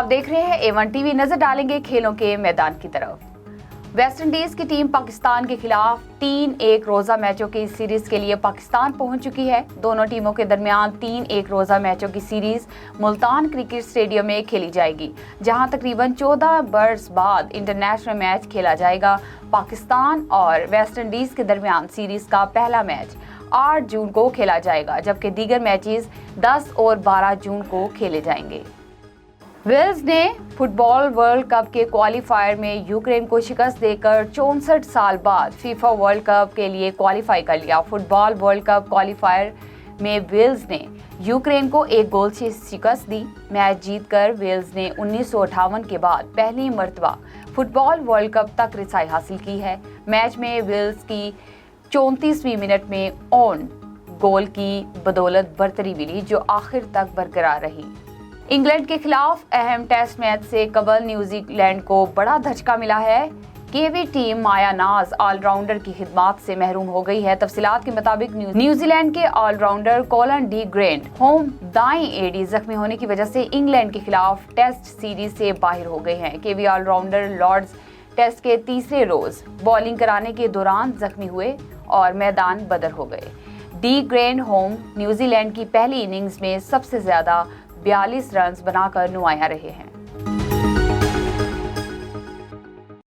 आप देख रहे हैं A1 टीवी। नजर डालेंगे खेलों के मैदान की तरफ। वेस्ट इंडीज की टीम पाकिस्तान के खिलाफ 3 एक रोजा मैचों की सीरीज के लिए पाकिस्तान पहुंच चुकी है। दोनों टीमों के दरमियान 3 एक रोजा मैचों की सीरीज मुल्तान क्रिकेट स्टेडियम में खेली जाएगी, जहां तकरीबन 14 बरस बाद इंटरनेशनल मैच खेला जाएगा। पाकिस्तान और वेस्ट इंडीज के दरमियान सीरीज का पहला मैच 8 जून को खेला जाएगा, जबकि दीगर मैचेस 10 और 12 जून को खेले जाएंगे। वेल्स ने फुटबॉल वर्ल्ड कप के क्वालिफायर में यूक्रेन को शिकस्त देकर 64 साल बाद फीफा वर्ल्ड कप के लिए क्वालिफाई कर लिया। फुटबॉल वर्ल्ड कप क्वालिफायर में वेल्स ने यूक्रेन को 1 गोल से शिकस्त दी। मैच जीतकर वेल्स ने 1958 के बाद पहली मर्तबा फुटबॉल वर्ल्ड कप तक रिसाई हासिल की है। मैच में वेल्स की 34वीं मिनट में ओन गोल की बदौलत बरतरी मिली, जो आखिर तक बरकरार रही। इंग्लैंड के खिलाफ अहम टेस्ट मैच से कबल न्यूजीलैंड को बड़ा धचका मिला है। केवी टीम माया नाज ऑलराउंडर की खिदमात से महरूम हो गई है। तफसीलात के मुताबिक न्यूजीलैंड के allrounder Colin de Grandhomme दाएं एडी जख्मी होने की वजह से इंग्लैंड के खिलाफ टेस्ट सीरीज से बाहर हो गए हैं। केवी ऑलराउंडर लॉर्ड्स टेस्ट के तीसरे रोज बॉलिंग कराने के दौरान जख्मी हुए और मैदान बदर हो गए। डी ग्रेंट होम न्यूजीलैंड की पहली इनिंग्स में सबसे ज्यादा 42 रन बनाकर नुमाया रहे हैं।